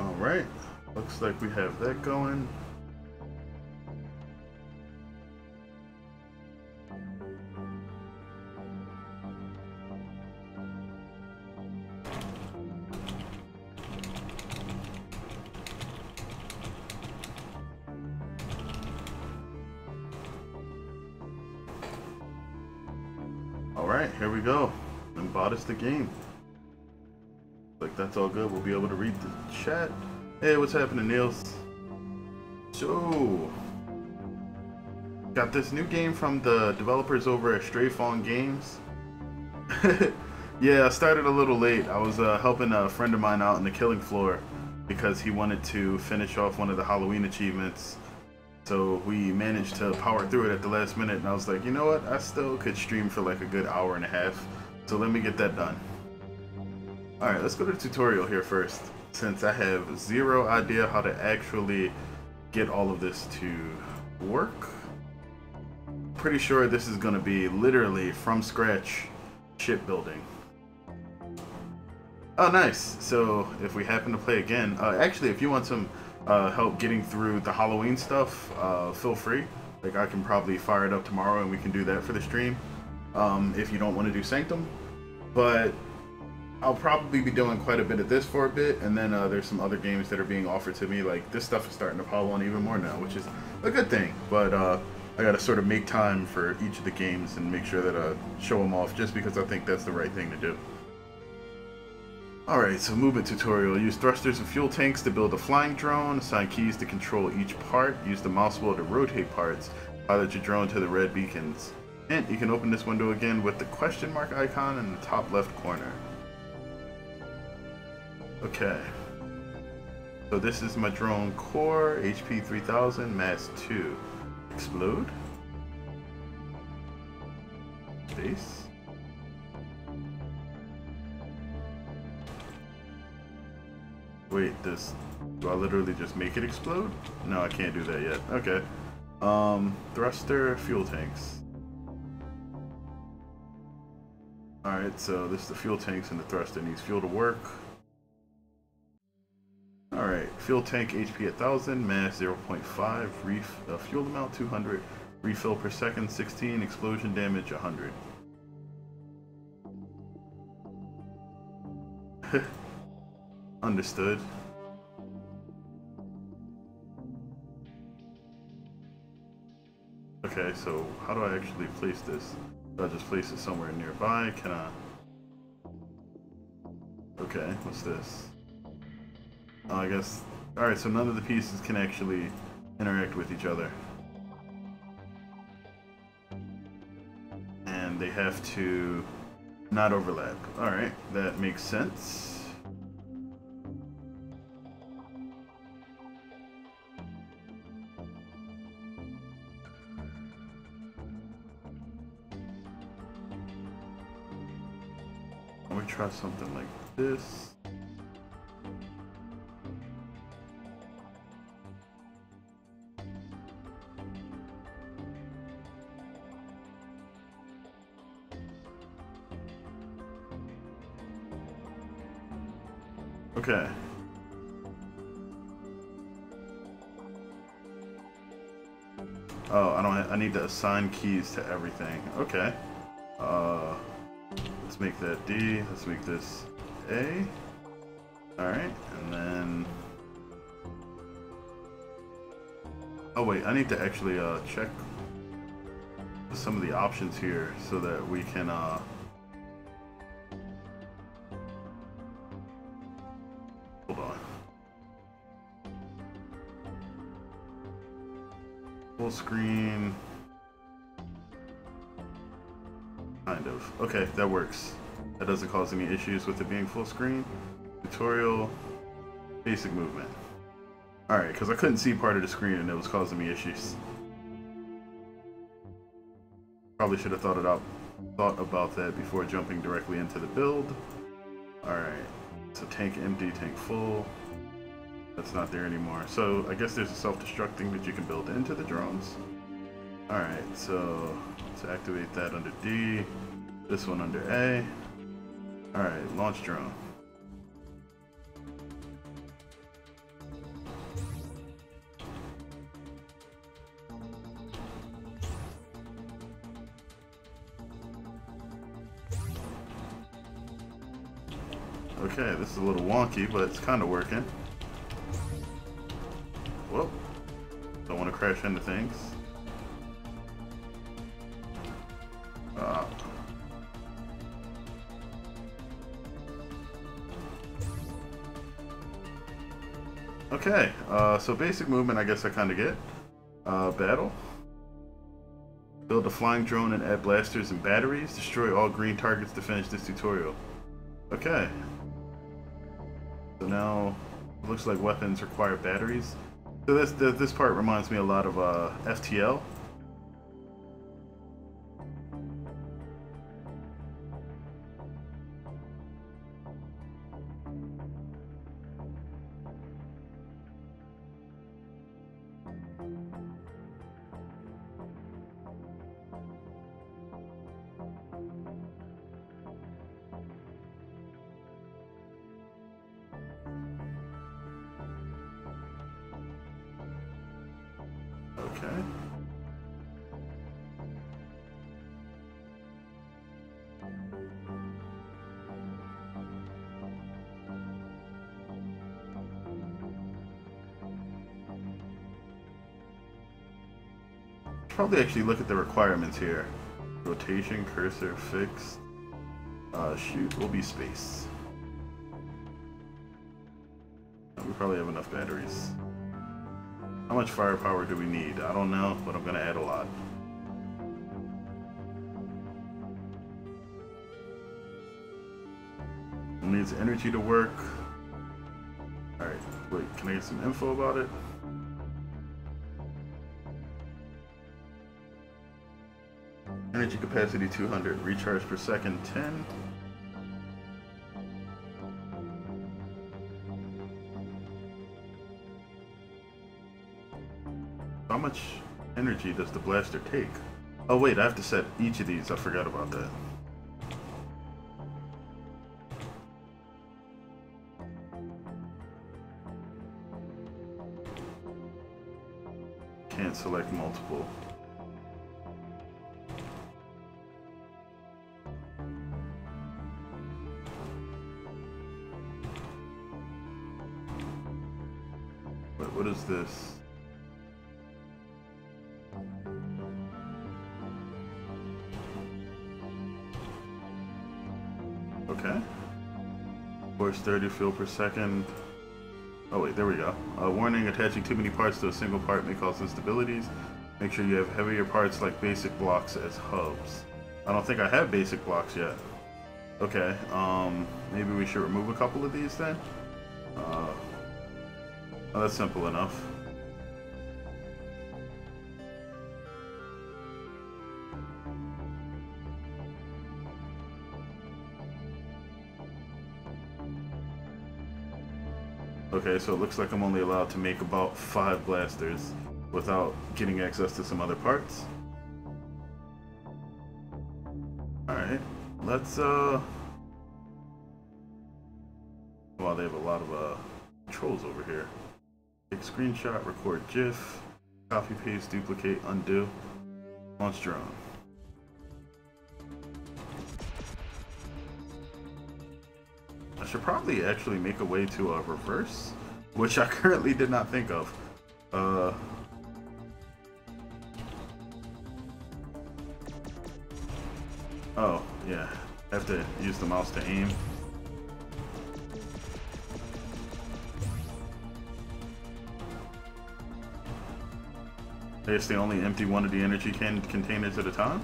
Alright, looks like we have that going. Alright, here we go. Nimbatus the game. Like that's all good. We'll be able to read the chat. Hey, what's happening, Niels? So, got this new game from the developers over at Stray Fawn Games. Yeah, I started a little late. I was helping a friend of mine out in the killing floor because he wanted to finish off one of the Halloween achievements. So we managed to power through it at the last minute, and I was like, you know what? I still could stream for like a good hour and a half. So let me get that done. Alright, let's go to the tutorial here first, since I have zero idea how to actually get all of this to work. Pretty sure this is going to be literally from scratch shipbuilding. Oh, nice. So if we happen to play again, actually, if you want some help getting through the Halloween stuff, feel free. Like, I can probably fire it up tomorrow and we can do that for the stream, if you don't want to do Sanctum. But I'll probably be doing quite a bit of this for a bit, and then there's some other games that are being offered to me. Like, this stuff is starting to pile on even more now, which is a good thing. But I gotta sort of make time for each of the games and make sure that I show them off, just because I think that's the right thing to do. Alright, so movement tutorial. Use thrusters and fuel tanks to build a flying drone. Assign keys to control each part. Use the mouse wheel to rotate parts. Pilot your drone to the red beacons. And you can open this window again with the question mark icon in the top left corner. Okay. So this is my drone core, HP 3000, mass 2. Explode. Space. Wait, do I literally just make it explode? No, I can't do that yet. Okay. Thruster, fuel tanks. Alright, so this is the fuel tanks, and the thruster needs fuel to work. Alright, fuel tank HP 1000, mass 0.5, fuel amount 200, refill per second 16, explosion damage 100. Understood. Okay, so how do I actually place this? Do I just place it somewhere nearby? Can I? Okay, what's this? Oh, I guess. Alright, so none of the pieces can actually interact with each other. And they have to not overlap. Alright, that makes sense. Let me try something like this. Okay. Oh, I need to assign keys to everything. Okay. Let's make that D. Let's make this A. Alright, and then... Oh wait, I need to actually check some of the options here so that we can hold on. Full screen. Kind of. Okay, that works. That doesn't cause any issues with it being full screen. Tutorial. Basic movement. Alright, because I couldn't see part of the screen and it was causing me issues. Probably should have thought about that before jumping directly into the build. Alright, so tank empty, tank full. That's not there anymore. So I guess there's a self-destruct thing that you can build into the drones. Alright, so let's activate that under D. This one under A. Alright, launch drone. Okay, this is a little wonky, but it's kind of working. Whoa. Don't want to crash into things. Okay, so basic movement I guess I kind of get. Battle. Build a flying drone and add blasters and batteries. Destroy all green targets to finish this tutorial. Okay. So now, it looks like weapons require batteries. So this part reminds me a lot of FTL. Okay. Probably actually look at the requirements here. Rotation, cursor, fixed. Shoot, will be space. We probably have enough batteries. How much firepower do we need? I don't know, but I'm gonna add a lot. It needs energy to work. Alright, wait, can I get some info about it? Energy capacity 200, recharge per second 10. How much energy does the blaster take? Oh wait, I have to set each of these. I forgot about that. Can't select multiple. Wait, what is this? Okay. Force 30 fuel per second. Oh wait, there we go. Warning, attaching too many parts to a single part may cause instabilities. Make sure you have heavier parts like basic blocks as hubs. I don't think I have basic blocks yet. Okay, maybe we should remove a couple of these then? Oh, that's simple enough. Okay, so it looks like I'm only allowed to make about 5 blasters without getting access to some other parts. Alright, let's wow, they have a lot of controls over here. Take screenshot, record GIF, copy, paste, duplicate, undo, launch drone. I should probably actually make a way to reverse, which I currently did not think of. Oh, yeah. I have to use the mouse to aim. I guess they only empty one of the energy containers at a time?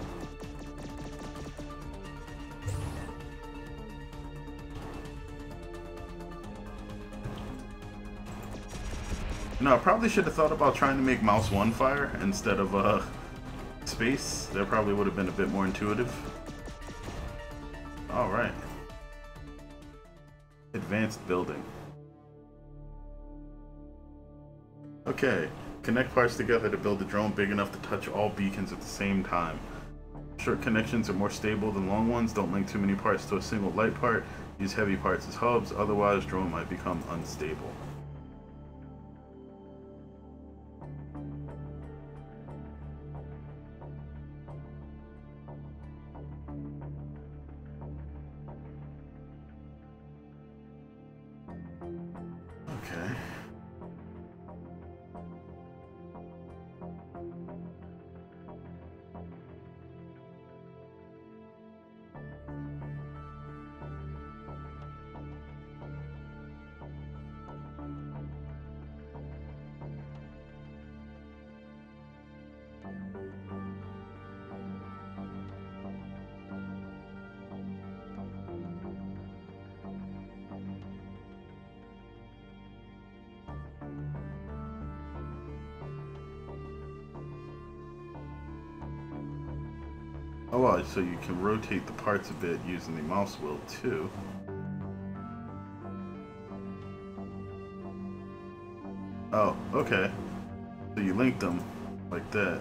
No, I probably should have thought about trying to make mouse 1 fire instead of space. That probably would have been a bit more intuitive. Alright. Advanced building. Okay. Connect parts together to build a drone big enough to touch all beacons at the same time. Short connections are more stable than long ones. Don't link too many parts to a single light part. Use heavy parts as hubs, otherwise drone might become unstable. Oh wow, so you can rotate the parts a bit using the mouse wheel too. Oh, okay. So you link them like that.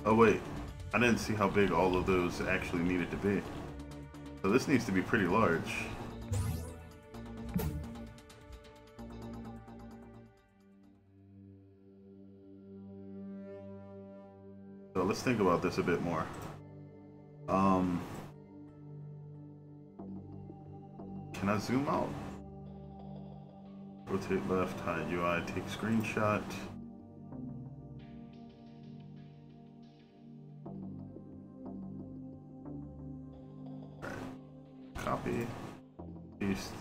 Oh wait, I didn't see how big all of those actually needed to be. So this needs to be pretty large. So let's think about this a bit more. Can I zoom out? Rotate left, hide UI, take screenshot. Copy, paste.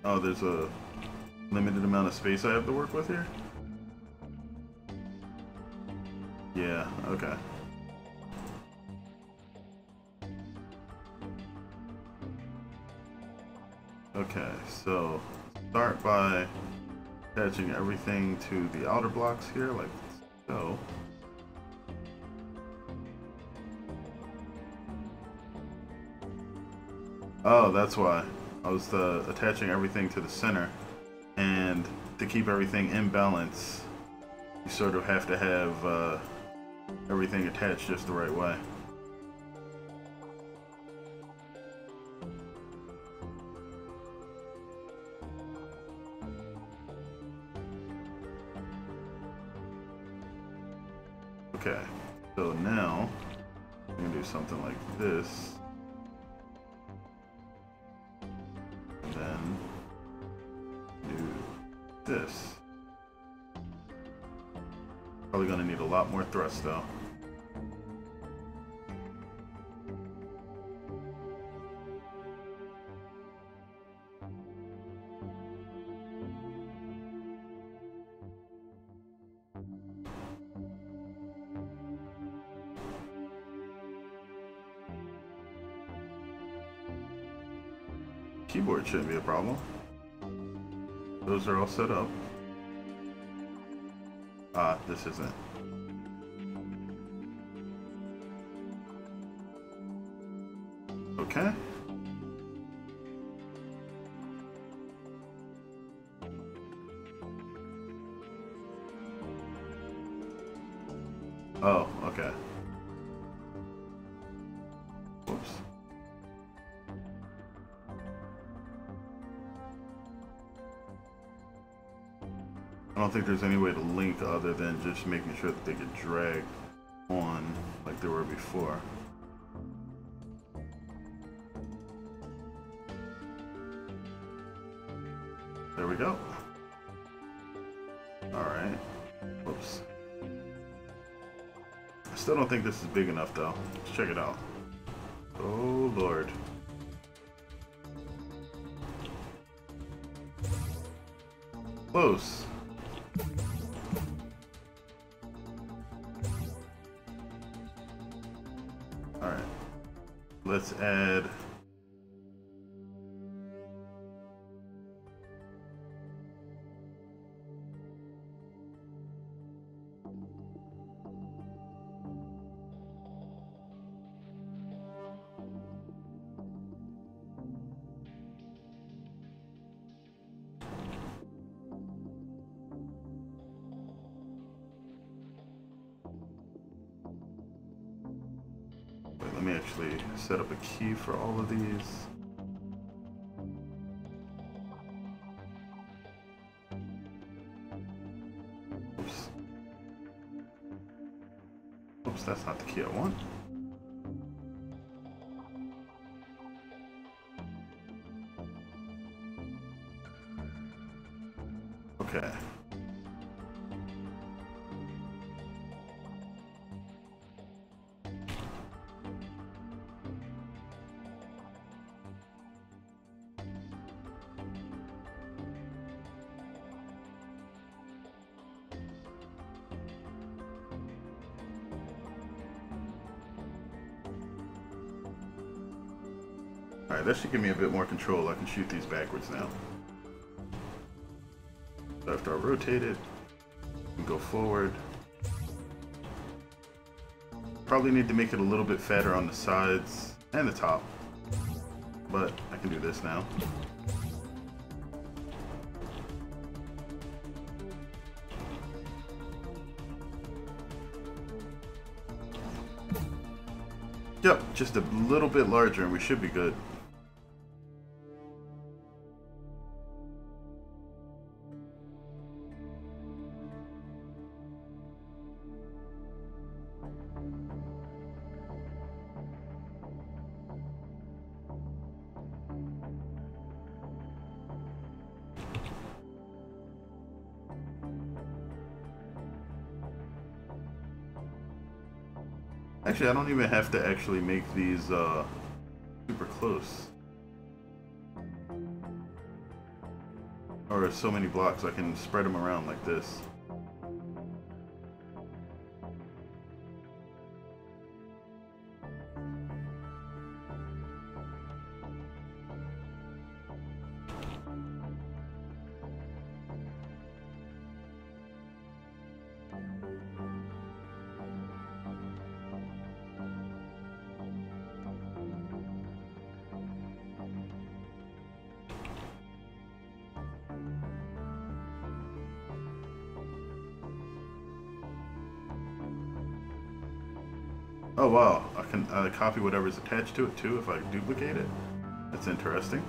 Oh, there's a limited amount of space I have to work with here? Yeah, okay. Okay, so start by attaching everything to the outer blocks here, like so. Oh, that's why. I was attaching everything to the center, and to keep everything in balance, you sort of have to have everything attached just the right way. Okay, so now I'm gonna do something like this. And then do this. Probably gonna need a lot more thrust though. Keyboard shouldn't be a problem. Those are all set up. Ah, this isn't. Okay. Oh, okay. Whoops. I don't think there's any way to link other than just making sure that they get dragged on like they were before. There we go. Alright. Whoops. I still don't think this is big enough though. Let's check it out. Oh Lord. Close. Alright. Let's add actually set up a key for all of these. Oops. Oops, that's not the key I want. Okay. Alright, that should give me a bit more control. I can shoot these backwards now. So after I rotate it, and go forward. Probably need to make it a little bit fatter on the sides and the top. But I can do this now. Yep, just a little bit larger and we should be good. Actually, I don't even have to actually make these super close. Or so many blocks, I can spread them around like this. Oh wow, I can copy whatever's attached to it too if I duplicate it. That's interesting.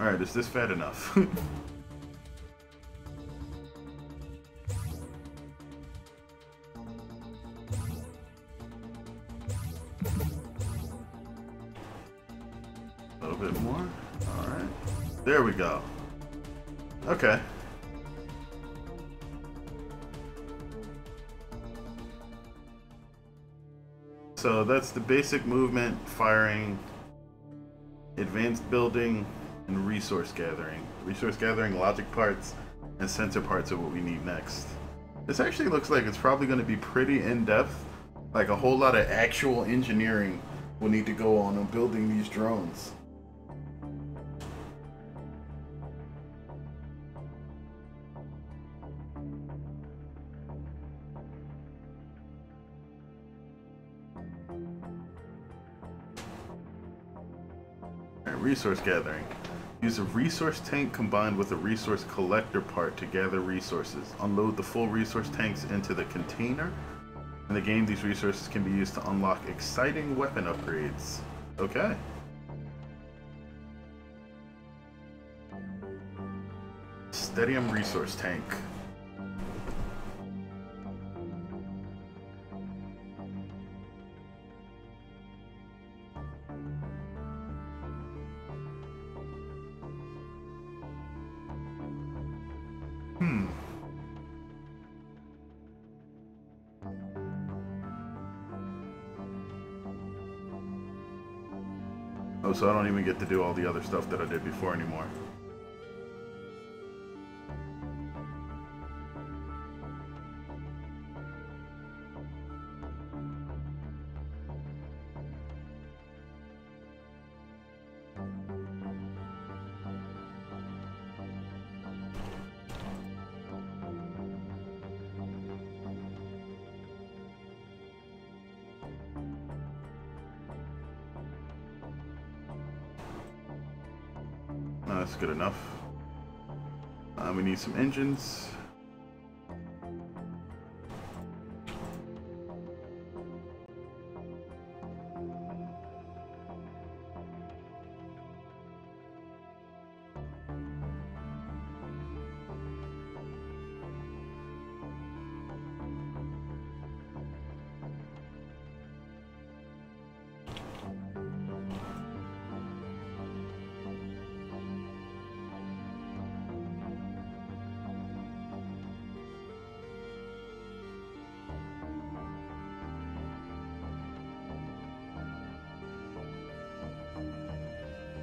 Alright, is this fat enough? A little bit more. Alright. There we go. Okay. So that's the basic movement, firing, advanced building, and resource gathering. Resource gathering, logic parts, and sensor parts are what we need next. This actually looks like it's probably going to be pretty in-depth. Like a whole lot of actual engineering will need to go on building these drones. Resource gathering. Use a resource tank combined with a resource collector part to gather resources. Unload the full resource tanks into the container. In the game, these resources can be used to unlock exciting weapon upgrades. Okay. Stadium resource tank. Oh, so I don't even get to do all the other stuff that I did before anymore. That's good enough. We need some engines.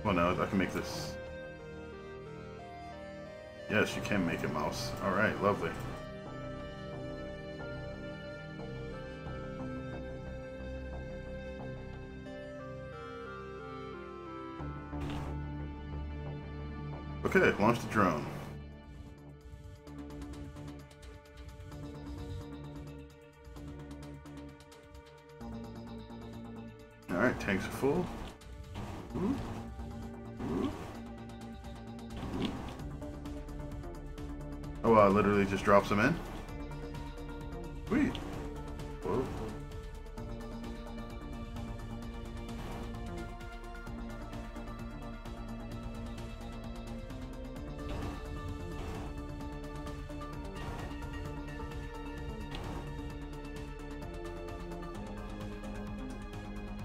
Oh no, I can make this. Yes, you can make it mouse. Alright, lovely. Okay, launch the drone. Alright, tanks are full. Ooh. Ooh. Ooh. Oh wow, literally just drops them in? Sweet. Whoa.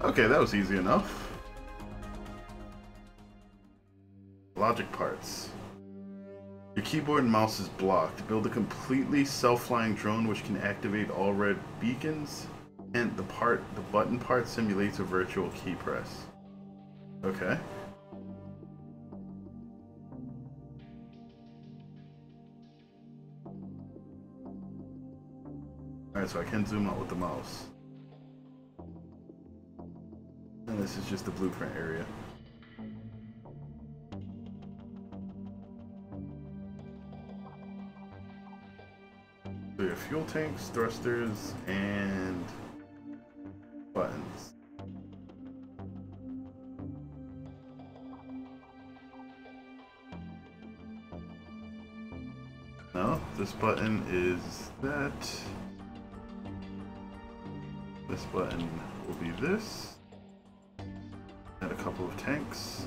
Okay, that was easy enough. Logic parts. Your keyboard and mouse is blocked. Build a completely self-flying drone which can activate all red beacons, and the button part simulates a virtual key press. Okay. Alright, so I can zoom out with the mouse. And this is just the blueprint area. So you have fuel tanks, thrusters, and buttons. No, this button is that. This button will be this. Add a couple of tanks.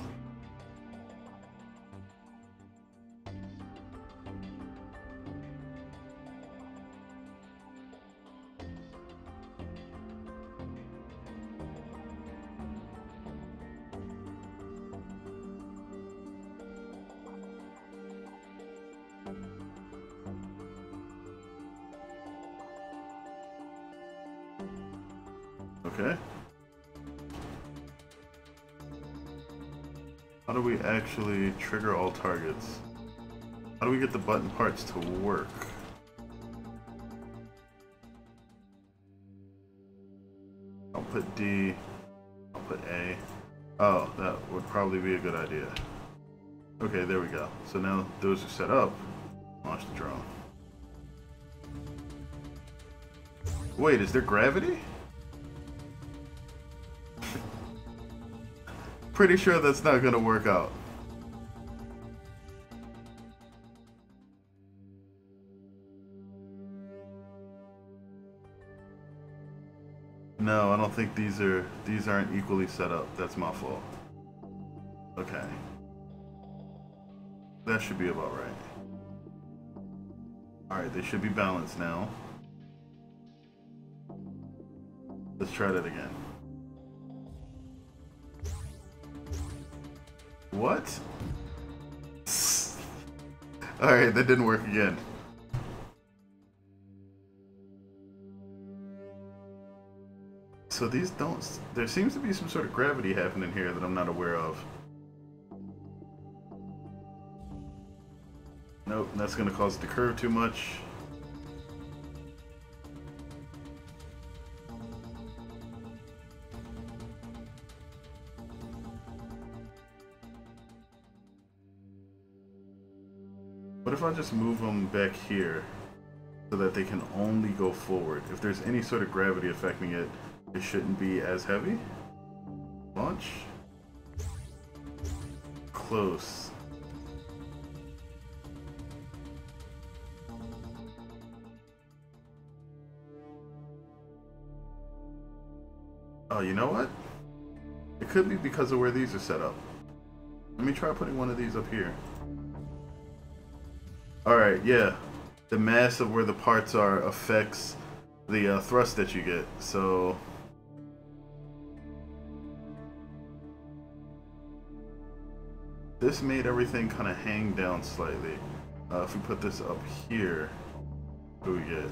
Okay. How do we actually trigger all targets? How do we get the button parts to work? I'll put D, I'll put A. Oh, that would probably be a good idea. Okay, there we go. So now those are set up. Launch the drone. Wait, is there gravity? Pretty sure that's not gonna work out. No, I don't think these aren't equally set up. That's my fault. Okay. That should be about right. Alright, they should be balanced now. Let's try that again. What? Alright, that didn't work again. So these don't... There seems to be some sort of gravity happening here that I'm not aware of. Nope, that's going to cause it to curve too much. What if I just move them back here so that they can only go forward? If there's any sort of gravity affecting it, it shouldn't be as heavy. Launch. Close. Oh, you know what? It could be because of where these are set up. Let me try putting one of these up here. Alright, yeah. The mass of where the parts are affects the thrust that you get, so... This made everything kind of hang down slightly. If we put this up here, what do we get?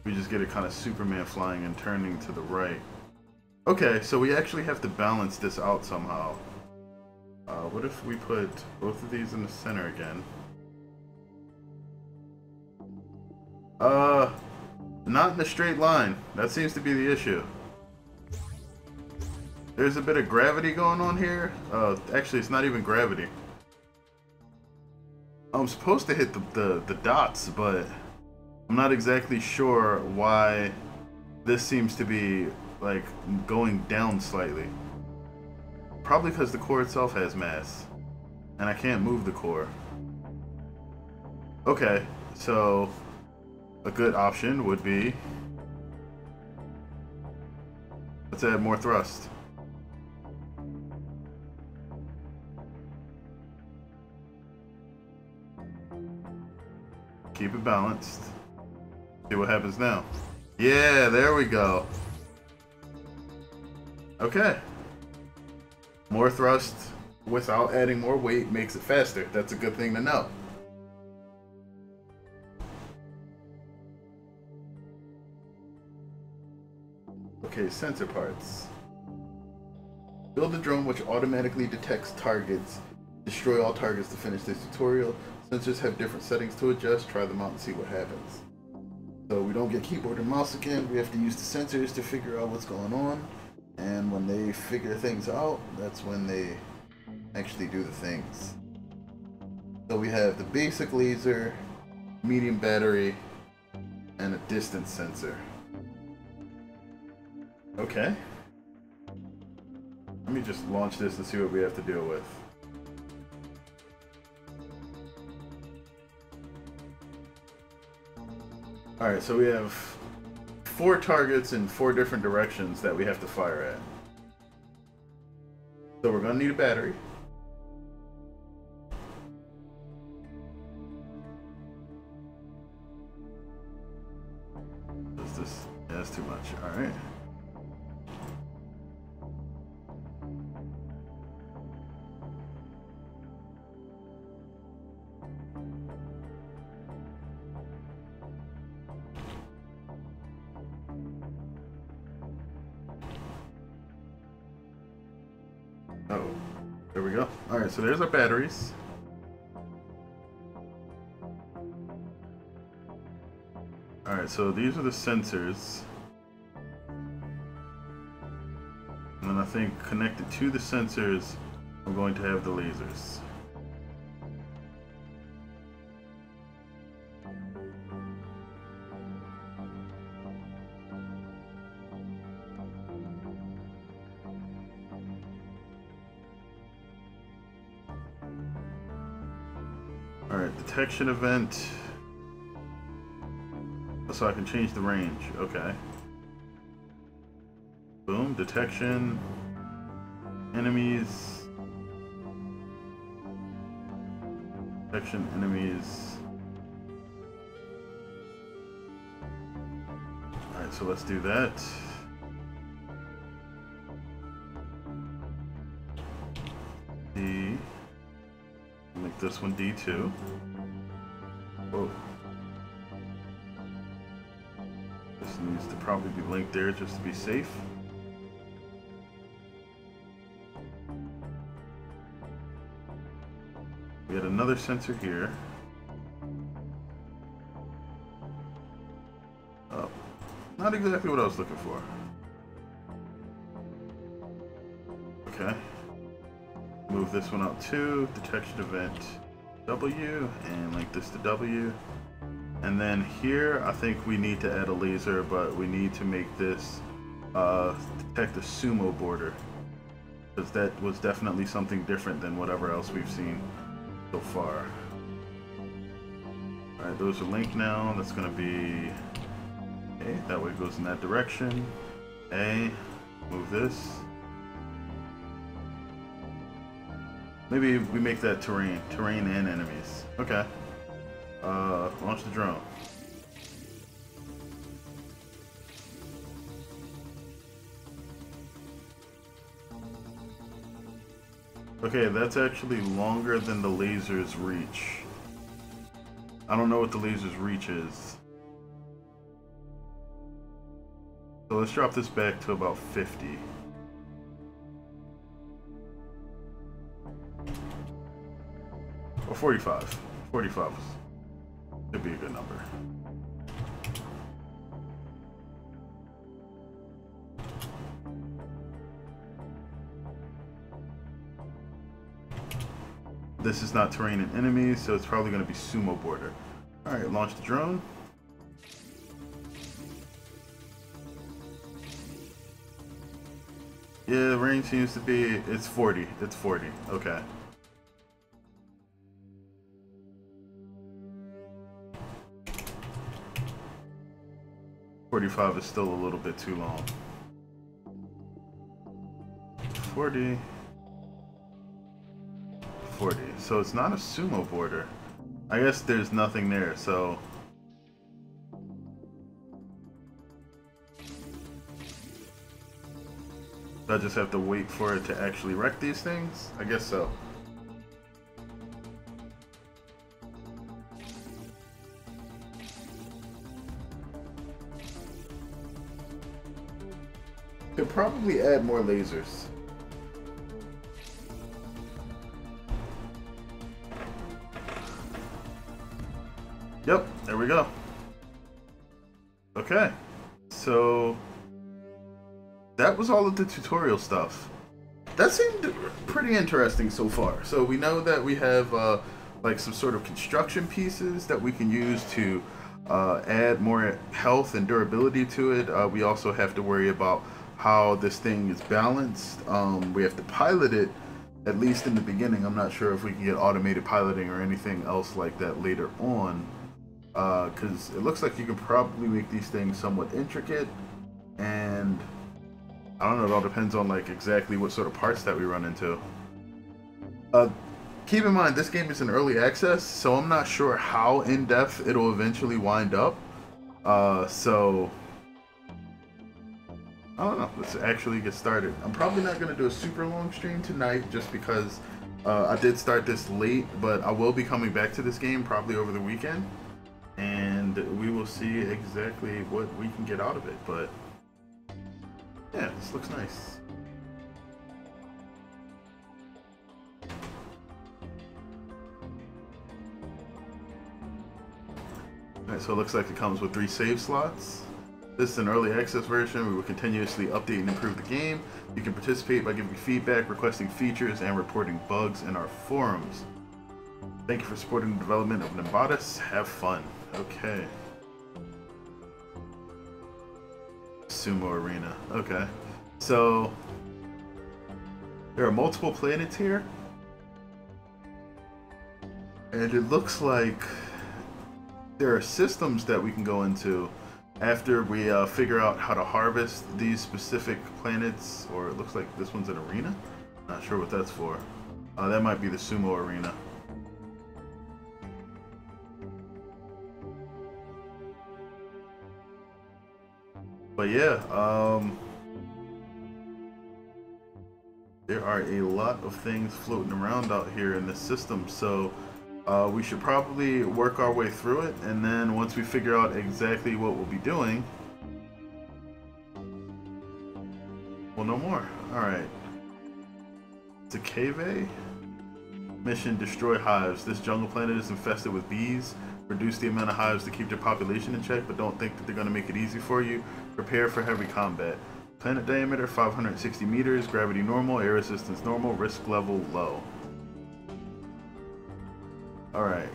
We just get it kind of Superman flying and turning to the right. Okay, so we actually have to balance this out somehow. What if we put both of these in the center again? Not in a straight line. That seems to be the issue. There's a bit of gravity going on here. Actually, it's not even gravity. I'm supposed to hit the dots, but I'm not exactly sure why this seems to be, like, going down slightly. Probably because the core itself has mass. And I can't move the core. Okay, so a good option would be, let's add more thrust. Keep it balanced. See what happens now. Yeah, there we go. Okay. More thrust without adding more weight makes it faster. That's a good thing to know. Okay, sensor parts. Build a drone which automatically detects targets. Destroy all targets to finish this tutorial. Sensors have different settings to adjust. Try them out and see what happens. So we don't get keyboard and mouse again. We have to use the sensors to figure out what's going on. And when they figure things out, that's when they actually do the things. So we have the basic laser, medium battery, and a distance sensor. Okay. Let me just launch this and see what we have to deal with. Alright, so we have 4 targets in 4 different directions that we have to fire at. So we're going to need a battery. What's this? Yeah, that's too much. Alright. Oh, there we go. Alright, so there's our batteries. Alright, so these are the sensors. And then I think connected to the sensors, I'm going to have the lasers. Alright, detection event. So I can change the range. Okay. Boom, detection. Enemies. Detection, enemies. Alright, so let's do that. D. Make this one D2. Whoa. This needs to probably be linked there just to be safe. We had another sensor here. Oh, not exactly what I was looking for. Okay. Move this one out too. Detection event W, and link this to W. And then here, I think we need to add a laser, but we need to make this detect a sumo border, because that was definitely something different than whatever else we've seen so far. Alright, those are linked now. That's going to be A. That way it goes in that direction. A. Move this. Maybe we make that terrain and enemies. Okay. Launch the drone. Okay, that's actually longer than the laser's reach. I don't know what the laser's reach is. So let's drop this back to about 50. Or 45. 45 should be a good number. This is not terrain and enemies, so it's probably going to be sumo border. Alright, launch the drone. Yeah, the range seems to be, it's 40. It's 40. Okay. $45 is still a little bit too long. 40. 40. So it's not a sumo border. I guess there's nothing there, so I just have to wait for it to actually wreck these things? I guess so. Could probably add more lasers. Yep, there we go. Okay, so that was all of the tutorial stuff. That seemed pretty interesting so far. So we know that we have like some sort of construction pieces that we can use to add more health and durability to it. We also have to worry about how this thing is balanced. We have to pilot it, at least in the beginning. I'm not sure if we can get automated piloting or anything else like that later on. Because it looks like you can probably make these things somewhat intricate, and I don't know, it all depends on like exactly what sort of parts that we run into. Keep in mind, this game is in early access, so I'm not sure how in-depth it'll eventually wind up. So I don't know, let's actually get started. I'm probably not going to do a super long stream tonight just because I did start this late, but I will be coming back to this game probably over the weekend. And we will see exactly what we can get out of it, but yeah, this looks nice. Alright, so it looks like it comes with 3 save slots. This is an early access version. We will continuously update and improve the game. You can participate by giving feedback, requesting features, and reporting bugs in our forums. Thank you for supporting the development of Nimbatus. Have fun. Okay. Sumo Arena. Okay. So there are multiple planets here. And it looks like there are systems that we can go into after we figure out how to harvest these specific planets. Or it looks like this one's an arena. Not sure what that's for. That might be the Sumo Arena. But yeah, there are a lot of things floating around out here in this system, so we should probably work our way through it, and then once we figure out exactly what we'll be doing, we'll know more. Alright. It's a cave. Mission: destroy hives. This jungle planet is infested with bees. Reduce the amount of hives to keep their population in check, but don't think that they're going to make it easy for you. Prepare for heavy combat. Planet diameter 560 meters, gravity normal, air resistance normal, risk level low. Alright.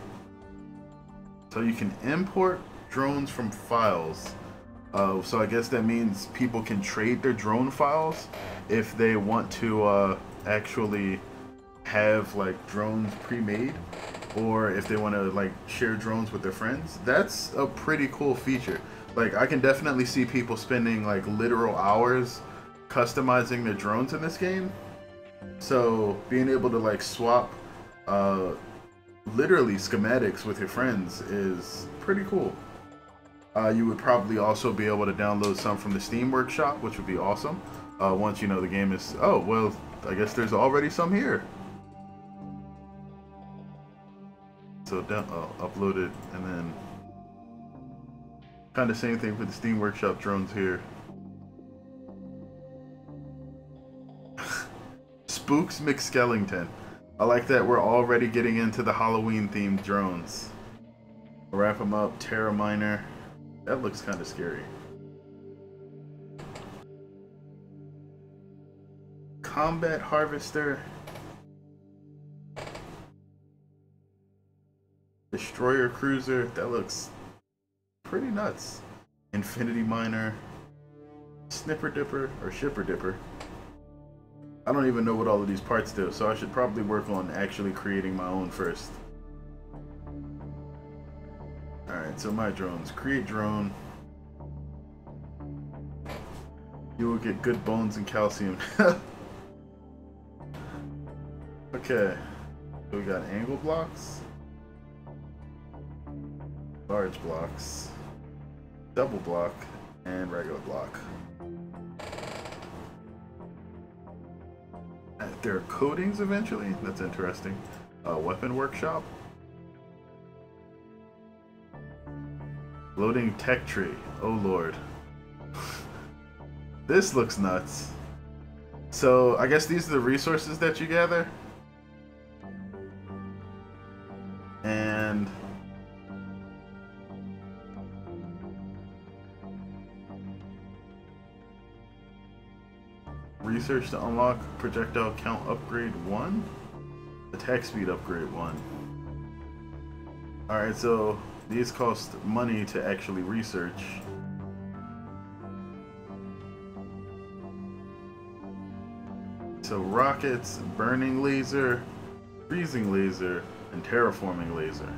So you can import drones from files. So I guess that means people can trade their drone files if they want to actually have like drones pre-made, or if they want to like share drones with their friends. That's a pretty cool feature. Like, I can definitely see people spending like literal hours customizing their drones in this game. So being able to like swap literally schematics with your friends is pretty cool. You would probably also be able to download some from the Steam Workshop, which would be awesome. Once you know the game is, oh well, I guess there's already some here. So upload it, and then kind of same thing for the Steam Workshop drones here. Spooks McSkellington. I like that we're already getting into the Halloween themed drones. Wrap them up. Terra Miner. That looks kind of scary. Combat Harvester. Destroyer Cruiser. That looks pretty nuts. Infinity Miner. Snipper Dipper or Shipper Dipper. I don't even know what all of these parts do, so I should probably work on actually creating my own first. Alright, so my drones. Create drone. You will get good bones and calcium. Okay. So we got angle blocks. Large blocks. Double block. And regular block. There are coatings eventually. That's interesting. Weapon workshop. Loading tech tree. Oh lord. This looks nuts. So I guess these are the resources that you gather. And research to unlock projectile count upgrade 1, attack speed upgrade 1. Alright, so these cost money to actually research. So rockets, burning laser, freezing laser, and terraforming laser.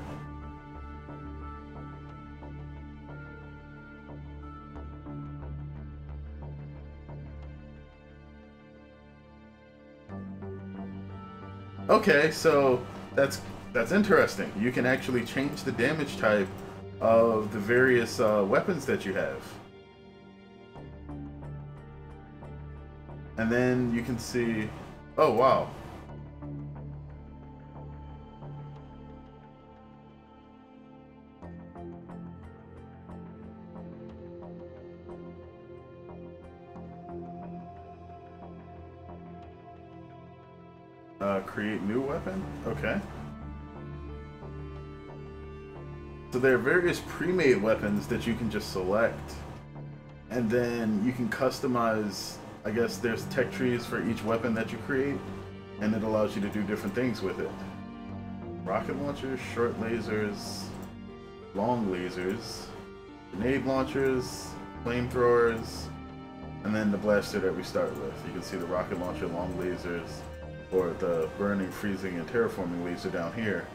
Okay, so that's interesting. You can actually change the damage type of the various weapons that you have. And then you can see, oh wow. Create new weapon? Okay. So there are various pre-made weapons that you can just select. And then you can customize, I guess there's tech trees for each weapon that you create. And it allows you to do different things with it. Rocket launchers, short lasers, long lasers, grenade launchers, flamethrowers, and then the blaster that we start with. You can see the rocket launcher, long lasers, or the burning, freezing, and terraforming laser down here.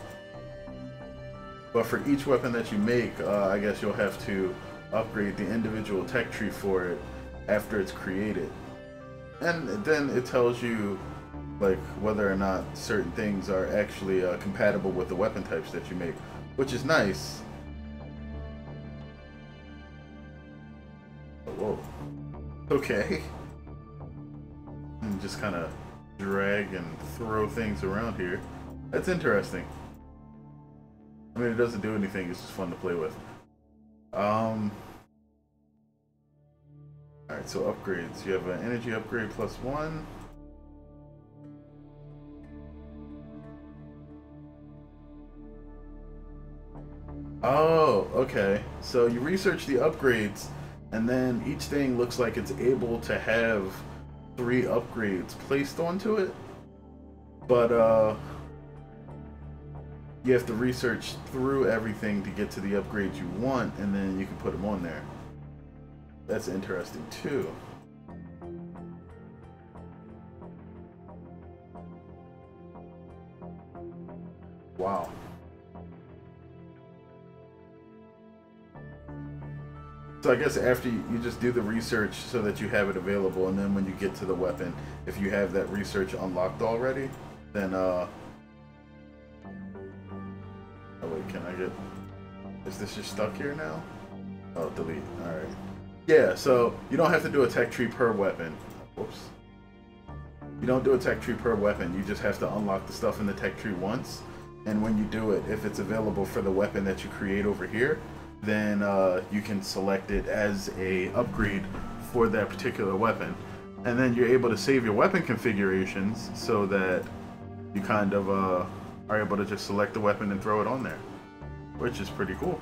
But for each weapon that you make, I guess you'll have to upgrade the individual tech tree for it after it's created. And then it tells you like whether or not certain things are actually compatible with the weapon types that you make, which is nice. Oh, whoa. Okay. And just kind of drag and throw things around here. That's interesting. I mean, it doesn't do anything, it's just fun to play with. Alright, so upgrades. You have an energy upgrade +1. Oh, okay. So you research the upgrades, and then each thing looks like it's able to have 3 upgrades placed onto it, but you have to research through everything to get to the upgrades you want, and then you can put them on there. That's interesting too. Wow. So I guess after you just do the research so that you have it available, and then when you get to the weapon, if you have that research unlocked already, then oh wait, can I get, is this just stuck here now? Oh, delete. Alright. Yeah, so you don't have to do a tech tree per weapon. Whoops. You don't do a tech tree per weapon, you just have to unlock the stuff in the tech tree once, and when you do it, if it's available for the weapon that you create over here, then you can select it as a upgrade for that particular weapon. And then you're able to save your weapon configurations so that you kind of are able to just select the weapon and throw it on there, which is pretty cool.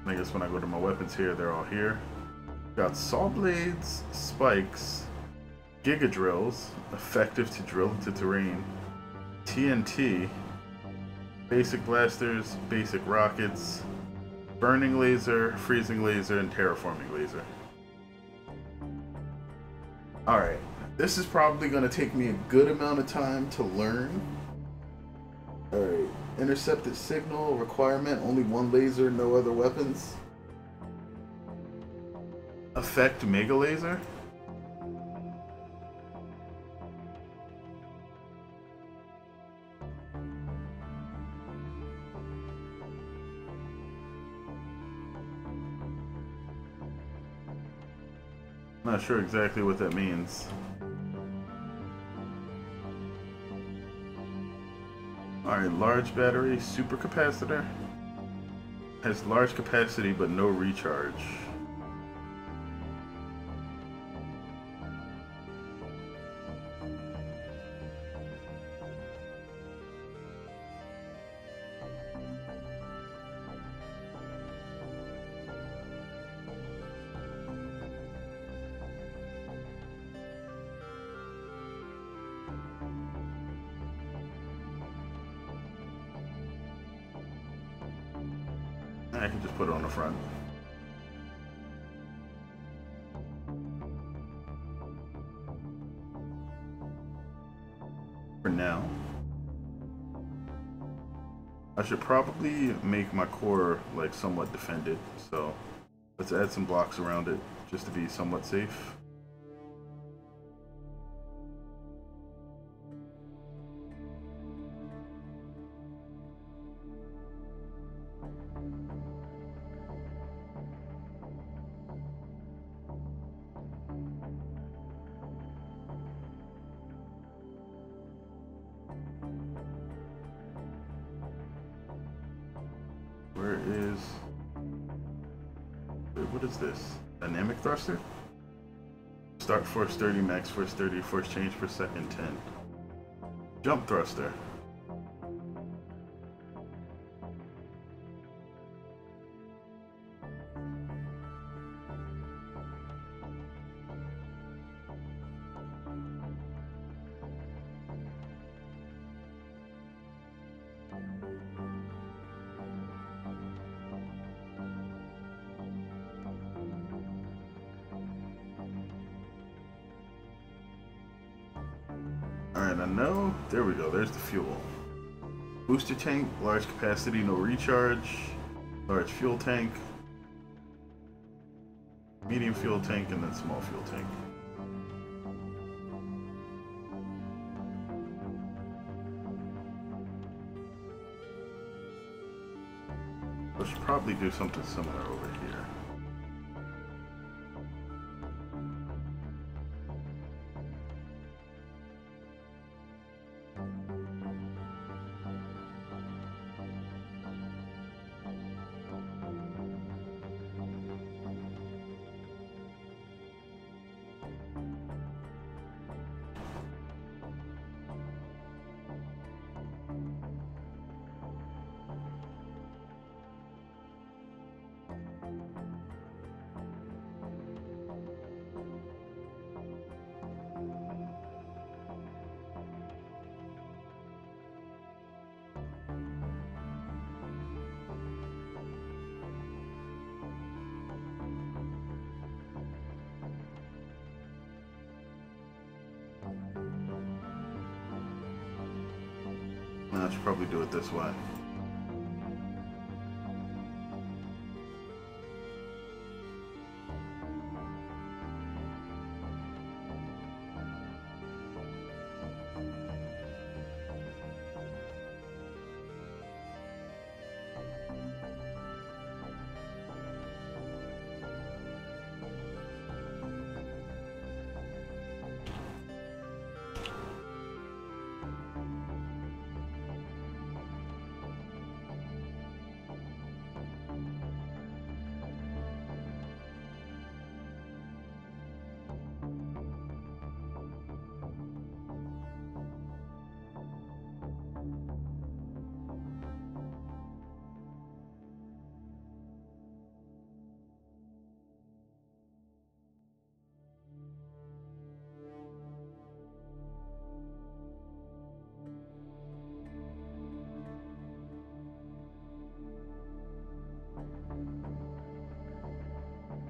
I guess when I go to my weapons here, they're all here. Got saw blades, spikes, giga drills, effective to drill into terrain, TNT, basic blasters, basic rockets, burning laser, freezing laser, and terraforming laser. Alright, this is probably going to take me a good amount of time to learn. Alright, intercepted signal, requirement, only one laser, no other weapons. Effect mega laser? Not sure exactly what that means. Alright, large battery, supercapacitor. Has large capacity but no recharge. I can just put it on the front. For now. I should probably make my core like somewhat defended, so let's add some blocks around it just to be somewhat safe. What is this? Dynamic thruster? Start force 30, max force 30, force change per second 10. Jump thruster. Alright, I know. There we go. There's the fuel. Booster tank, large capacity, no recharge. Large fuel tank. Medium fuel tank, and then small fuel tank. I should probably do something similar over here. I should probably do it this way.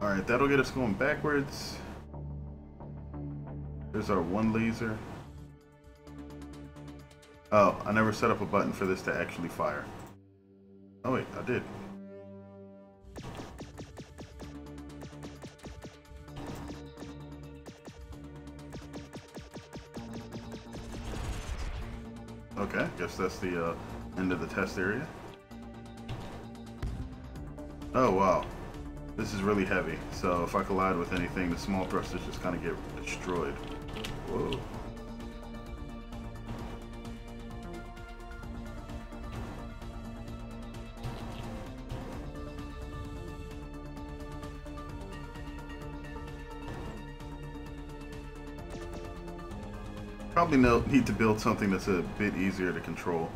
Alright, that'll get us going backwards. There's our one laser. Oh, I never set up a button for this to actually fire. Oh wait, I did. Okay, guess that's the end of the test area. Oh wow, this is really heavy, so if I collide with anything, the small thrusters just kind of get destroyed. Whoa. Probably need to build something that's a bit easier to control.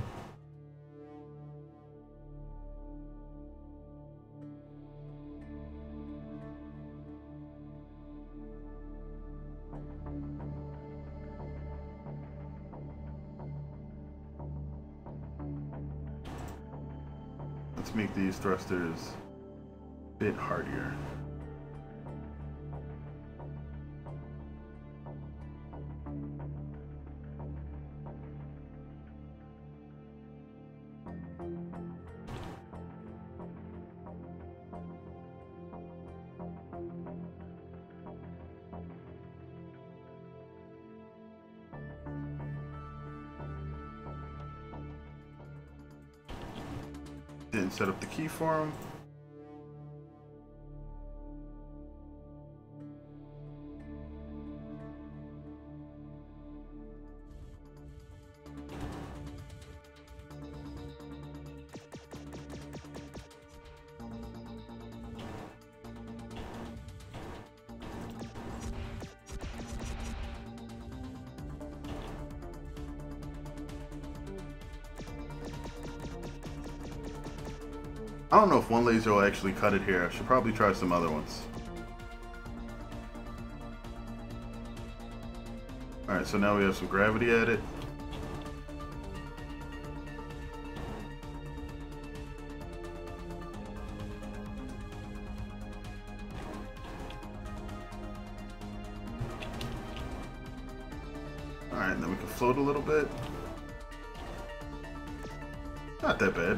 Let's make these thrusters a bit hardier. Didn't set up the key for him. I don't know if one laser will actually cut it here. I should probably try some other ones. Alright, so now we have some gravity added. Alright, and then we can float a little bit. Not that bad.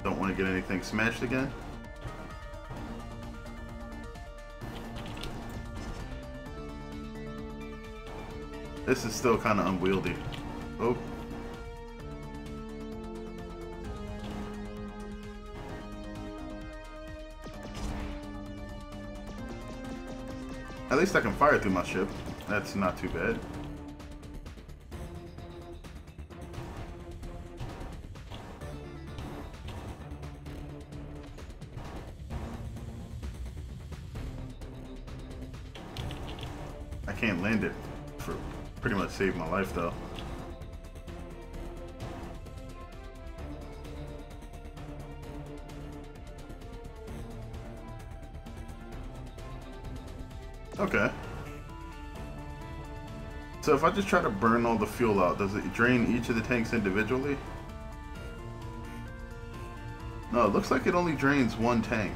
Don't want to get anything smashed again. This is still kind of unwieldy. Oh. At least I can fire through my ship. That's not too bad. I can't land it for pretty much saved my life though. Okay. So if I just try to burn all the fuel out, does it drain each of the tanks individually? No, it looks like it only drains one tank.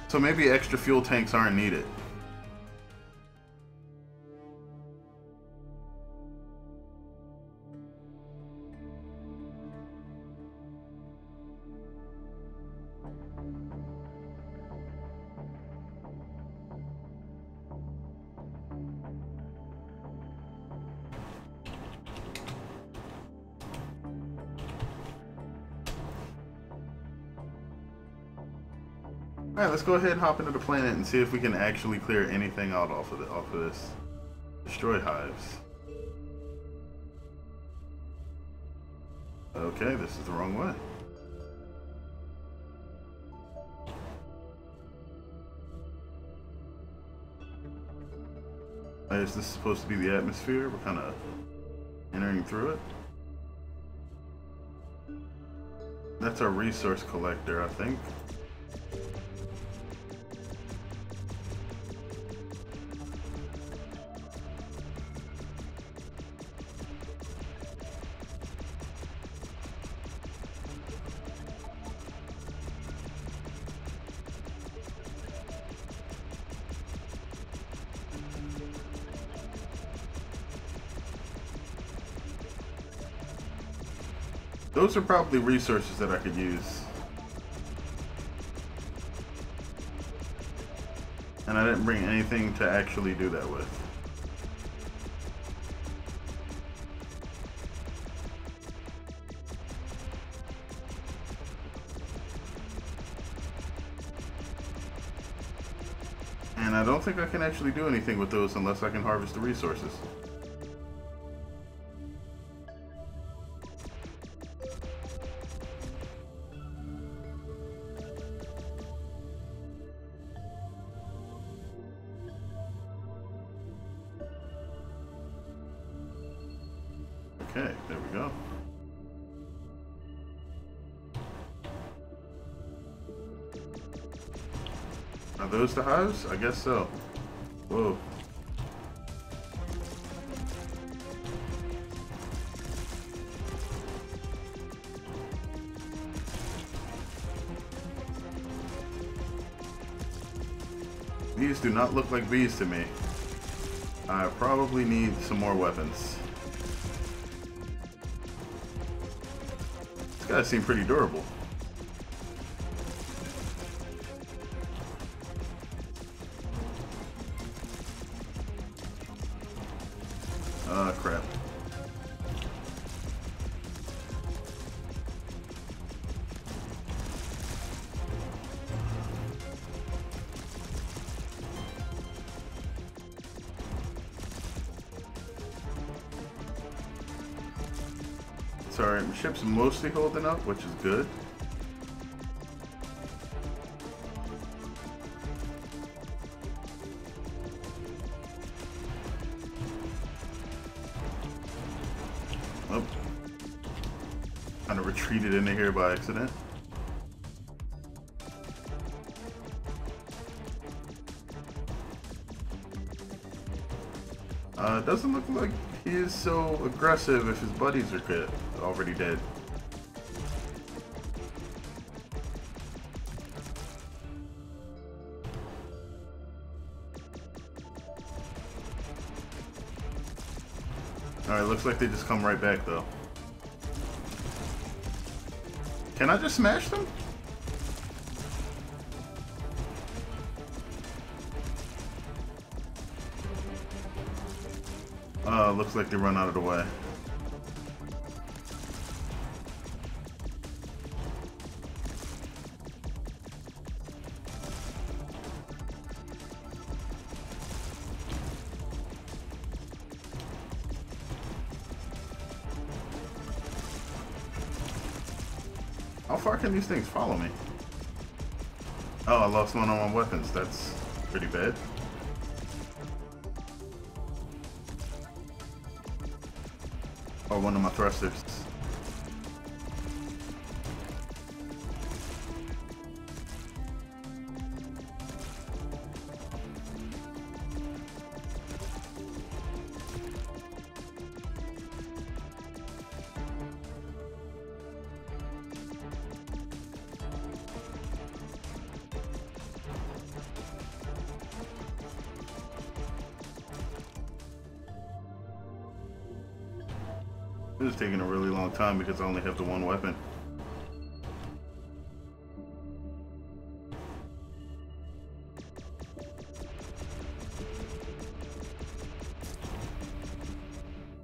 So maybe extra fuel tanks aren't needed. Alright, let's go ahead and hop into the planet and see if we can actually clear anything out off of this. Destroy hives. Okay, this is the wrong way. Is this supposed to be the atmosphere? We're kind of entering through it. That's our resource collector, I think. Those are probably resources that I could use. And I didn't bring anything to actually do that with. And I don't think I can actually do anything with those unless I can harvest the resources. Okay, there we go. Are those the hives? I guess so. Whoa. These do not look like bees to me. I probably need some more weapons. These guys seem pretty durable. Crap. Sorry, my ship's mostly holding up, which is good. Oh. Kind of retreated into here by accident. Doesn't look like he is so aggressive if his buddies are already dead. Alright, looks like they just come right back though. Can I just smash them? Looks like they run out of the way. How far can these things follow me? Oh, I lost one on my weapons. That's pretty bad. Or one of my thrusters. This is taking a really long time because I only have the one weapon.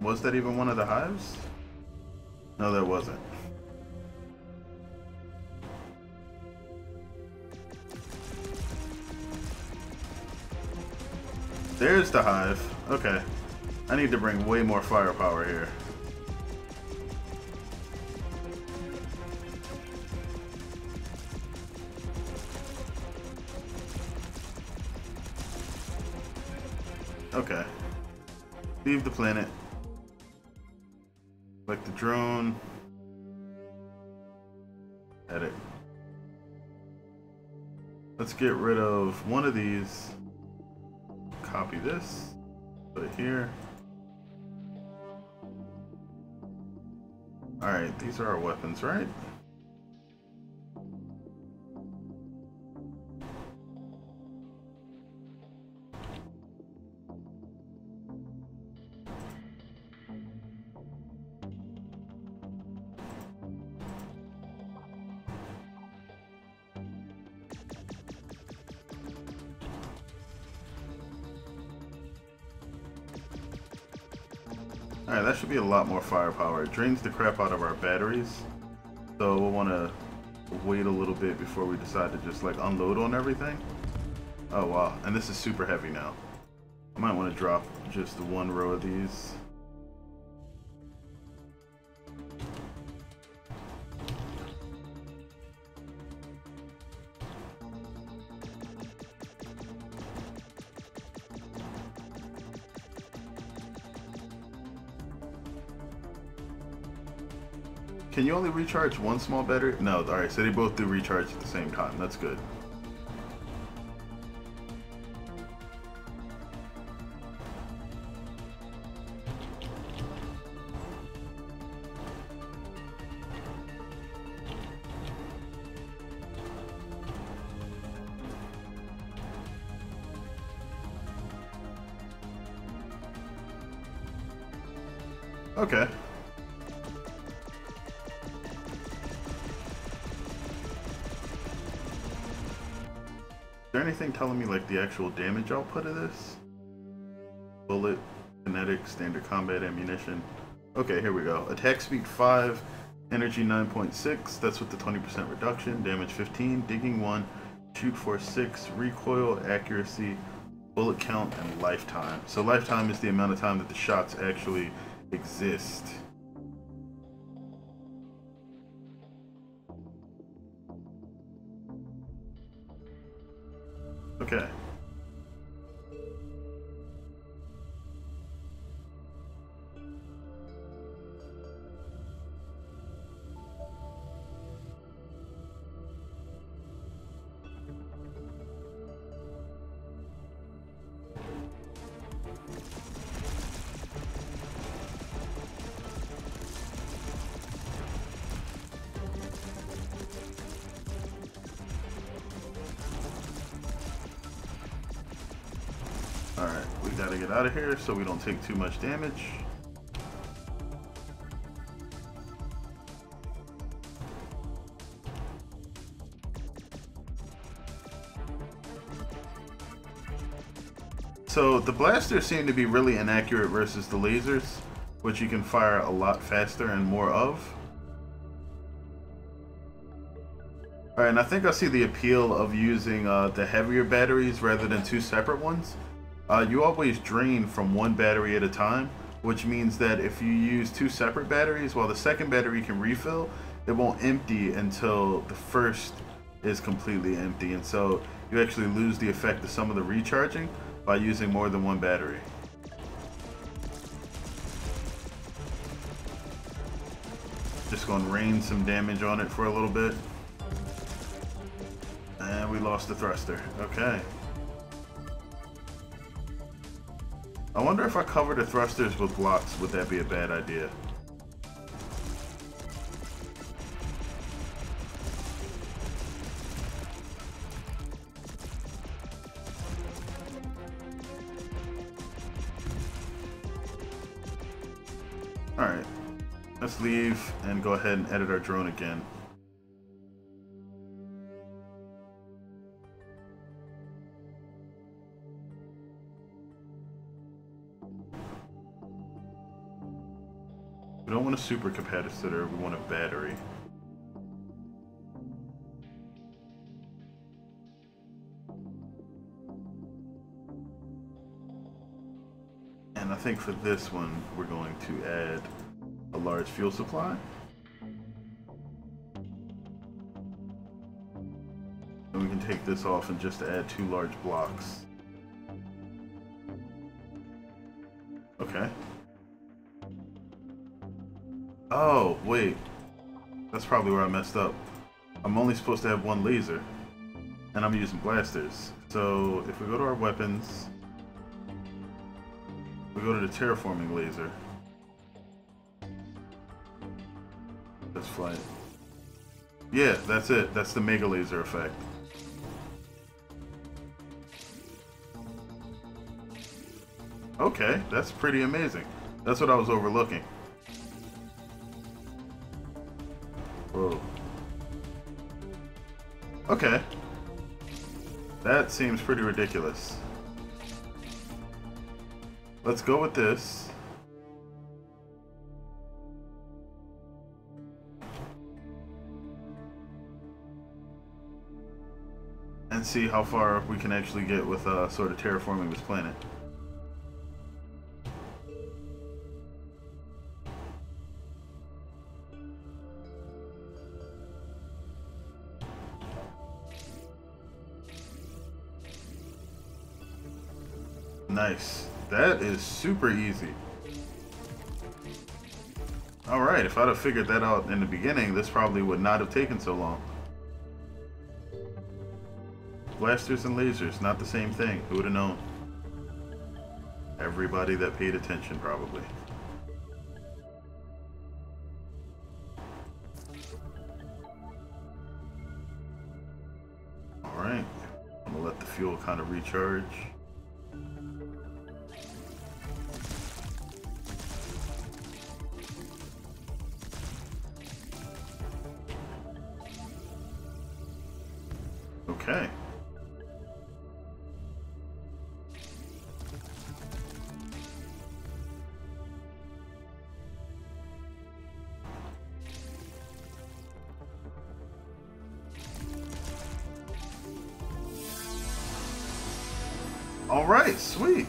Was that even one of the hives? No, that wasn't. There's the hive. Okay. I need to bring way more firepower here. Okay. Leave the planet. Like the drone. Edit. Let's get rid of one of these. Copy this. Put it here. Alright, these are our weapons, right? Alright, that should be a lot more firepower. It drains the crap out of our batteries. So we'll want to wait a little bit before we decide to just like unload on everything. Oh wow, and this is super heavy now. I might want to drop just one row of these. Can you only recharge one small battery? No, alright, so they both do recharge at the same time. That's good. Okay. Is there anything telling me like the actual damage output of this? Bullet, kinetic, standard combat ammunition. Okay, here we go. Attack speed 5, energy 9.6. That's with the 20% reduction. Damage 15, digging 1, shoot force 6, recoil, accuracy, bullet count, and lifetime. So lifetime is the amount of time that the shots actually exist. Okay. Alright, we gotta get out of here so we don't take too much damage. So the blasters seem to be really inaccurate versus the lasers, which you can fire a lot faster and more of. Alright, and I think I see the appeal of using the heavier batteries rather than two separate ones. You always drain from one battery at a time, which means that if you use two separate batteries, while the second battery can refill, it won't empty until the first is completely empty, and so you actually lose the effect of some of the recharging by using more than one battery. Just going to rain some damage on it for a little bit. And we lost the thruster. Okay. I wonder if I cover the thrusters with blocks, would that be a bad idea? Alright, let's leave and go ahead and edit our drone again. We don't want a supercapacitor, we want a battery. And I think for this one, we're going to add a large fuel supply. And we can take this off and just add two large blocks. Okay. Oh, wait. That's probably where I messed up. I'm only supposed to have one laser. And I'm using blasters. So, if we go to our weapons, we go to the terraforming laser. Let's fly it. Yeah, that's it. That's the mega laser effect. Okay, that's pretty amazing. That's what I was overlooking. Whoa. Okay. That seems pretty ridiculous. Let's go with this. and see how far we can actually get with sort of terraforming this planet. Nice. That is super easy. Alright, if I'd have figured that out in the beginning, this probably would not have taken so long. Blasters and lasers, not the same thing. Who would have known? Everybody that paid attention, probably. Alright. I'm gonna let the fuel kind of recharge. Okay. All right, sweet.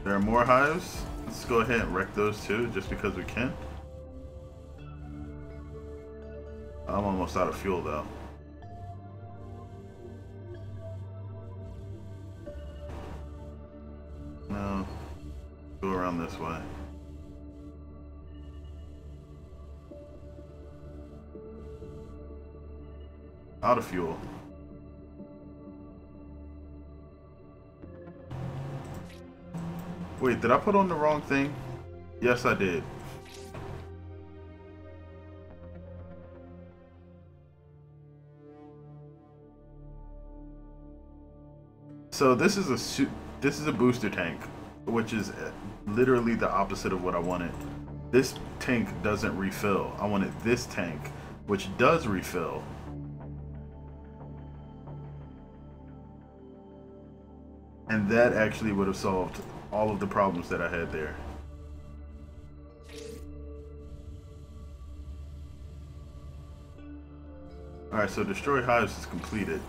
There are more hives. Let's go ahead and wreck those too, just because we can. I'm almost out of fuel though. No. Go around this way. Out of fuel. Wait, did I put on the wrong thing? Yes, I did. So this is a booster tank, which is literally the opposite of what I wanted. This tank doesn't refill. I wanted this tank, which does refill. And that actually would have solved all of the problems that I had there. Alright, so destroy hives is completed.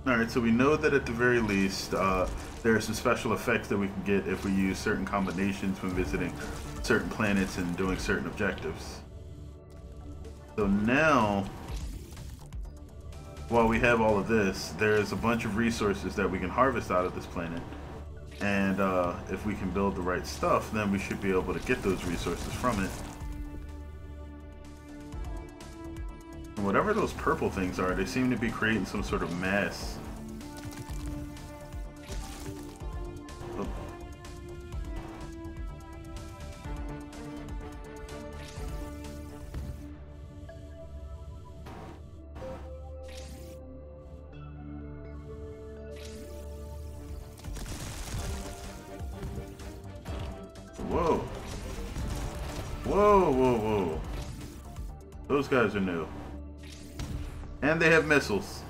Alright, so we know that at the very least, there are some special effects that we can get if we use certain combinations when visiting certain planets and doing certain objectives. So now, while we have all of this, there's a bunch of resources that we can harvest out of this planet. And if we can build the right stuff, then we should be able to get those resources from it. Whatever those purple things are, they seem to be creating some sort of mass. Oh. Whoa. Whoa, whoa, whoa. Those guys are new. And they have missiles.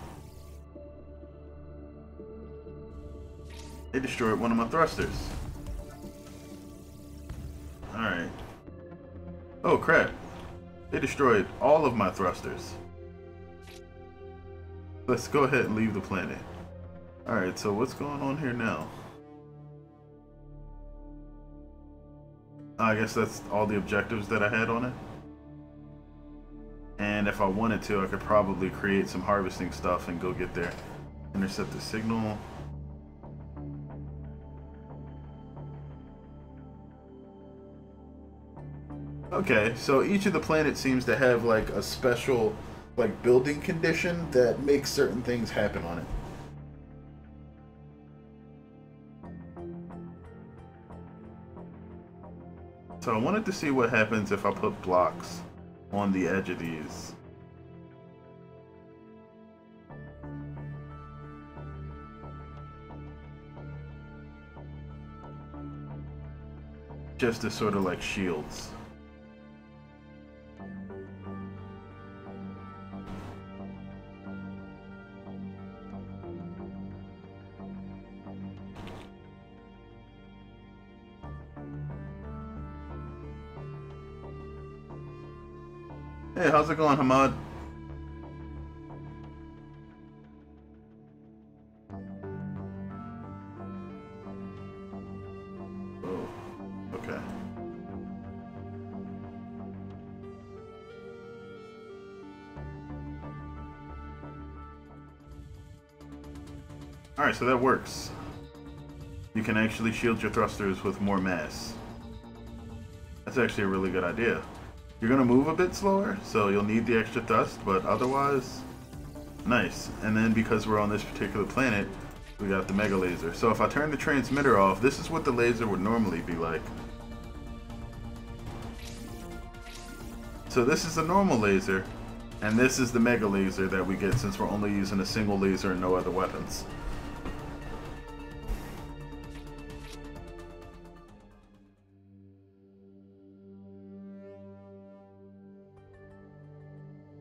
They destroyed one of my thrusters. Alright. Oh crap. They destroyed all of my thrusters. Let's go ahead and leave the planet. Alright, so what's going on here now? I guess that's all the objectives that I had on it. And if I wanted to, I could probably create some harvesting stuff and go get there. Intercept the signal. Okay, so each of the planets seems to have like a special like building condition that makes certain things happen on it. So I wanted to see what happens if I put blocks on the edge of these. just as sort of like shields. Hey, how's it going, Hamad? Oh, okay. Alright, so that works. You can actually shield your thrusters with more mass. That's actually a really good idea. You're gonna move a bit slower, so you'll need the extra thrust, but otherwise, nice. And then because we're on this particular planet, we got the mega laser. So if I turn the transmitter off, this is what the laser would normally be like. So this is the normal laser, and this is the mega laser that we get since we're only using a single laser and no other weapons.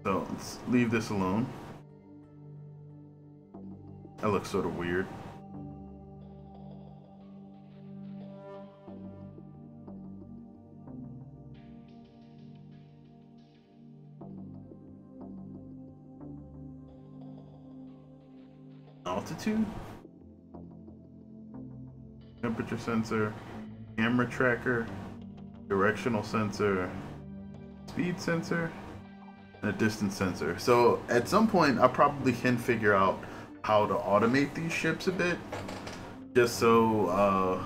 So let's leave this alone. That looks sort of weird. Altitude? Temperature sensor, camera tracker, directional sensor, speed sensor, and a distance sensor. So at some point I probably can figure out how to automate these ships a bit, just so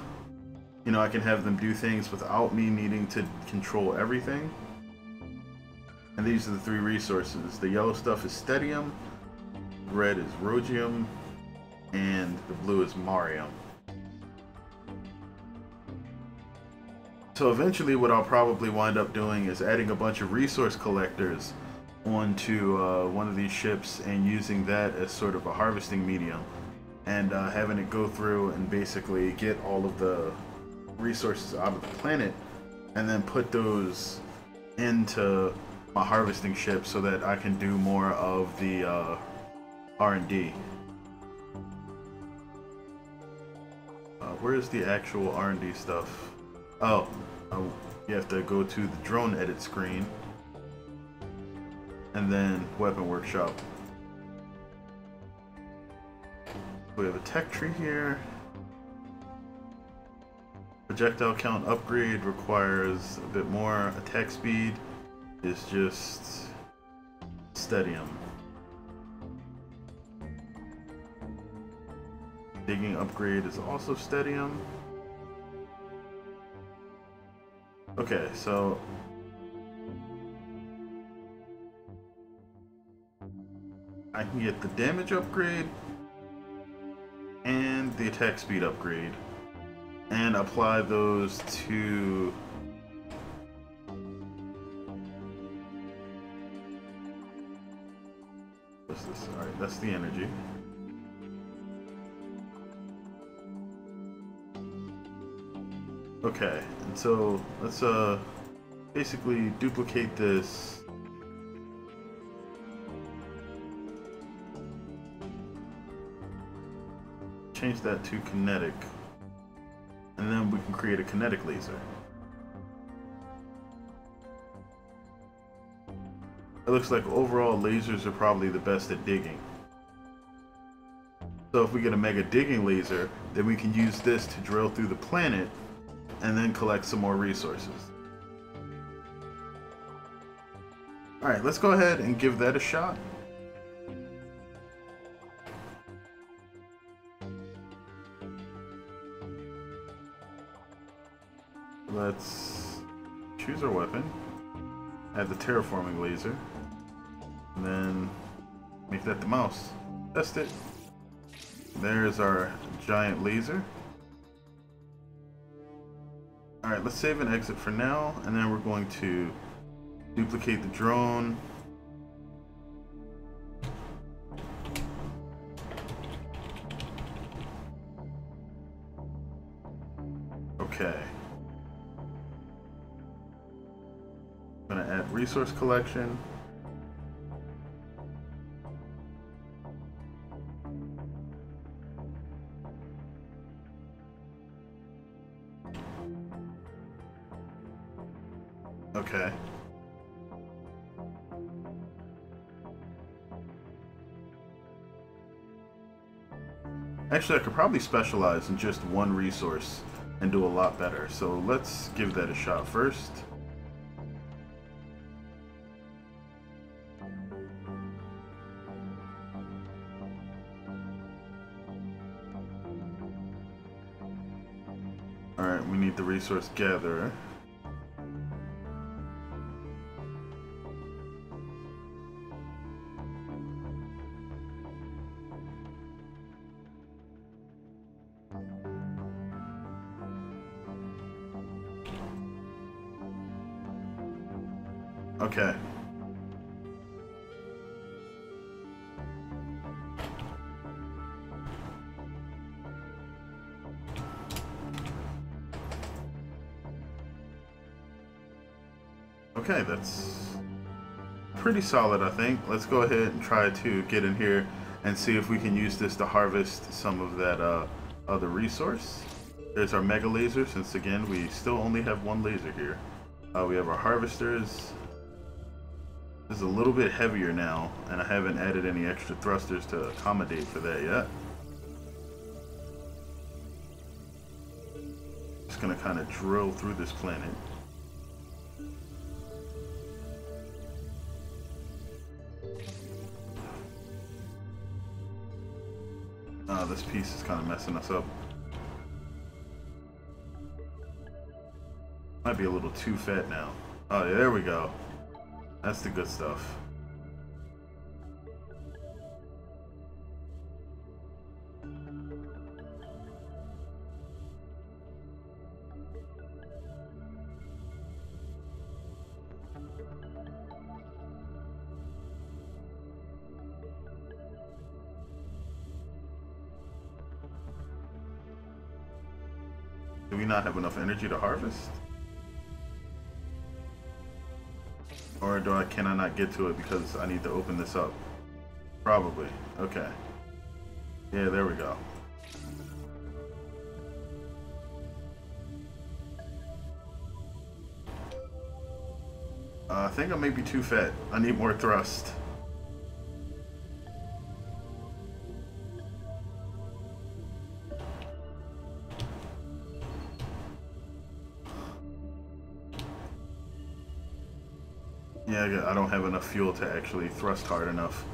you know, I can have them do things without me needing to control everything. And these are the three resources. The yellow stuff is stedium, red is rhodium, and the blue is marium. So eventually what I'll probably wind up doing is adding a bunch of resource collectors onto one of these ships and using that as sort of a harvesting medium, and having it go through and basically get all of the resources out of the planet and then put those into my harvesting ship so that I can do more of the R&D. Where's the actual R&D stuff? Oh, you have to go to the drone edit screen and then weapon workshop. We have a tech tree here. Projectile count upgrade requires a bit more. Attack speed is just stedium. Digging upgrade is also stedium. Okay, so I can get the damage upgrade and the attack speed upgrade and apply those to what's this? Alright, that's the energy. Okay, and so let's basically duplicate this. Change that to kinetic, and then we can create a kinetic laser. It looks like overall lasers are probably the best at digging. So if we get a mega digging laser, then we can use this to drill through the planet and then collect some more resources. Alright, let's go ahead and give that a shot. Let's choose our weapon, add the terraforming laser, and then make that the mouse. Test it. There's our giant laser. Alright, let's save and exit for now, and then we're going to duplicate the drone. Okay. I'm gonna add resource collection. Okay. Actually, I could probably specialize in just one resource and do a lot better. So let's give that a shot first. Alright, we need the resource gatherer. Okay. Okay, that's pretty solid, I think. Let's go ahead and try to get in here and see if we can use this to harvest some of that other resource. There's our mega laser, since again we still only have one laser here. We have our harvesters. This is a little bit heavier now, and I haven't added any extra thrusters to accommodate for that yet. Just gonna kind of drill through this planet. This piece is kind of messing us up. Might be a little too fat now. Oh, yeah, there we go. That's the good stuff. Do we not have enough energy to harvest? Or can I not get to it because I need to open this up? Probably. Okay. Yeah, there we go. I think I may be too fat. I need more thrust. Yeah, I don't have enough fuel to actually thrust hard enough.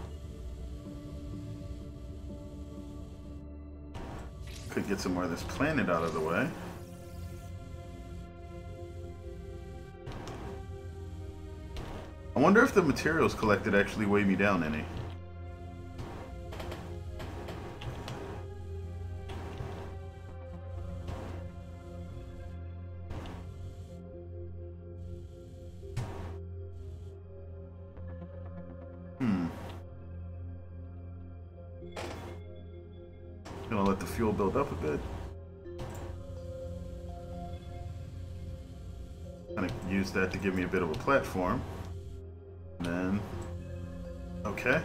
Could get some more of this planet out of the way. I wonder if the materials collected actually weigh me down any. Gonna let the fuel build up a bit. Kind of use that to give me a bit of a platform. And then, okay.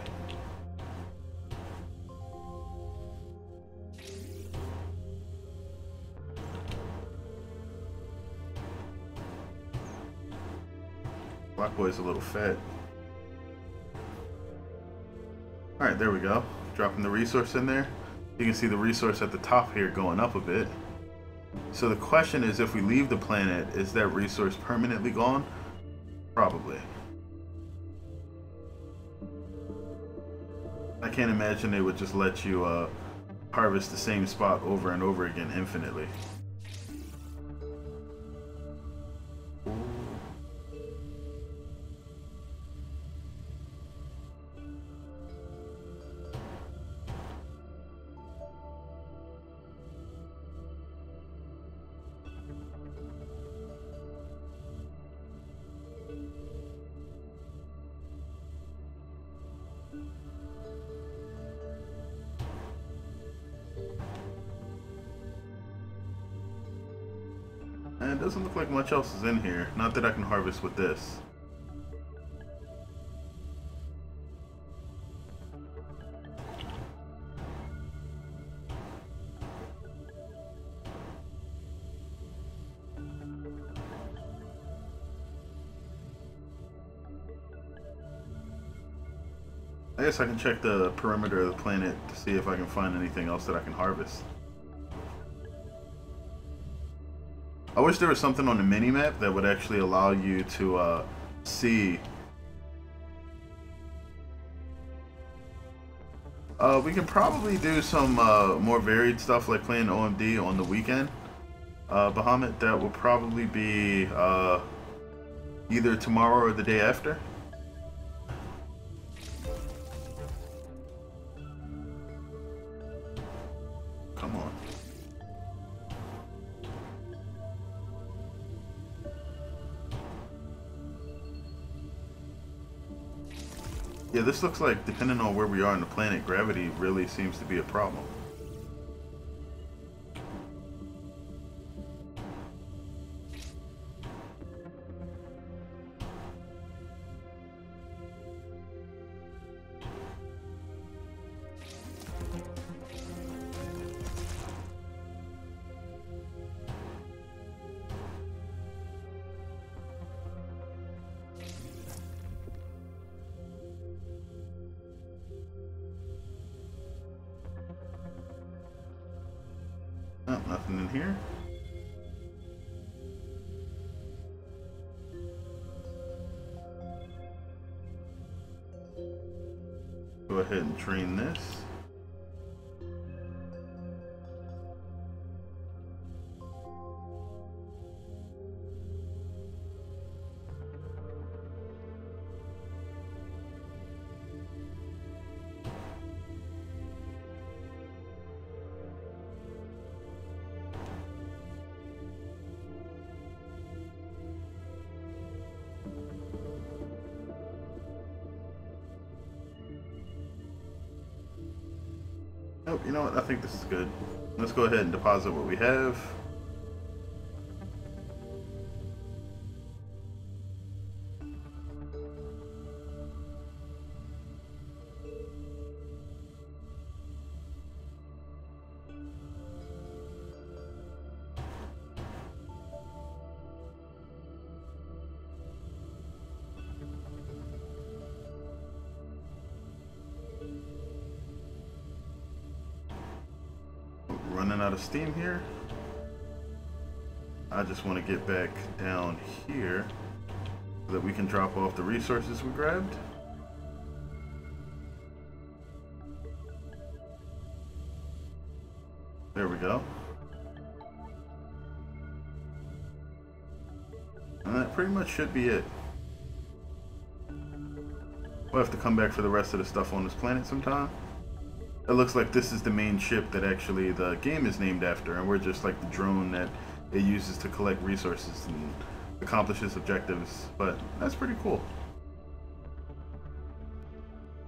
Black Boy's a little fat. Alright, there we go. Dropping the resource in there. You can see the resource at the top here going up a bit. So the question is, if we leave the planet, is that resource permanently gone? Probably. I can't imagine they would just let you harvest the same spot over and over again infinitely. And it doesn't look like much else is in here. Not that I can harvest with this. I guess I can check the perimeter of the planet to see if I can find anything else that I can harvest. I wish there was something on the mini-map that would actually allow you to see. We can probably do some more varied stuff like playing OMD on the weekend. Bahamut, that will probably be either tomorrow or the day after. Come on. Yeah, this looks like, depending on where we are on the planet, gravity really seems to be a problem. Oh, nothing in here. Go ahead and train this. Nope, you know what? I think this is good. Let's go ahead and deposit what we have. Running out of steam here. I just want to get back down here so that we can drop off the resources we grabbed. There we go. And that pretty much should be it. We'll have to come back for the rest of the stuff on this planet sometime. It looks like this is the main ship that actually the game is named after, and we're just like the drone that it uses to collect resources and accomplish its objectives. But that's pretty cool.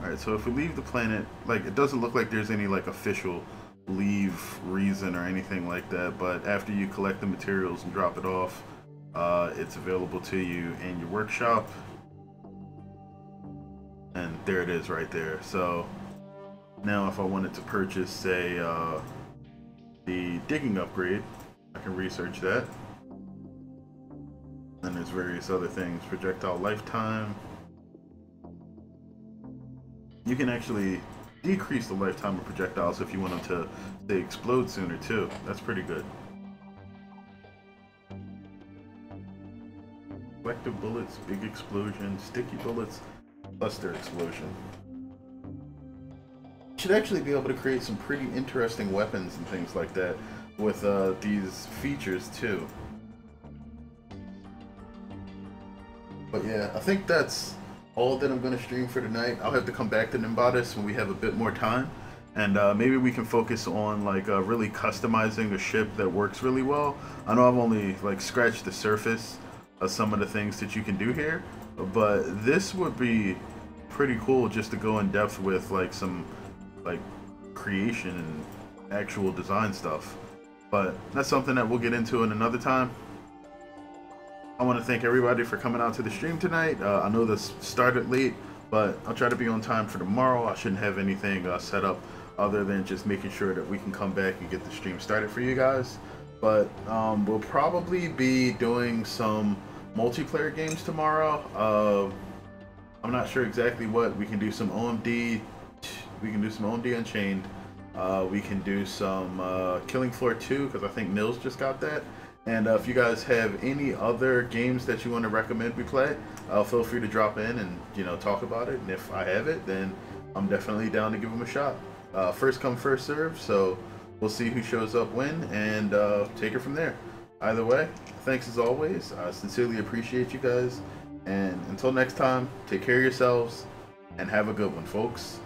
Alright, so if we leave the planet, like, it doesn't look like there's any like official leave reason or anything like that, but after you collect the materials and drop it off, it's available to you in your workshop. And there it is right there. So now if I wanted to purchase, say, the digging upgrade, I can research that. And there's various other things. Projectile lifetime. You can actually decrease the lifetime of projectiles if you want them to, they explode sooner too. That's pretty good. Collective bullets, big explosion, sticky bullets, cluster explosion. Should actually be able to create some pretty interesting weapons and things like that with these features too. But yeah, I think that's all that I'm going to stream for tonight. I'll have to come back to Nimbatus when we have a bit more time, and maybe we can focus on like really customizing a ship that works really well. I know I've only like scratched the surface of some of the things that you can do here, but this would be pretty cool just to go in depth with like some like creation and actual design stuff. But that's something that we'll get into in another time. I want to thank everybody for coming out to the stream tonight. I know this started late, but I'll try to be on time for tomorrow. I shouldn't have anything set up other than just making sure that we can come back and get the stream started for you guys. But we'll probably be doing some multiplayer games tomorrow. I'm not sure exactly what. We can do some OMD. We can do some OMD Unchained. We can do some Killing Floor 2 because I think Nils just got that. And if you guys have any other games that you want to recommend we play, feel free to drop in and talk about it. And if I have it, then I'm definitely down to give them a shot. First come, first serve. So we'll see who shows up when and take it from there. Either way, thanks as always. I sincerely appreciate you guys. And until next time, take care of yourselves and have a good one, folks.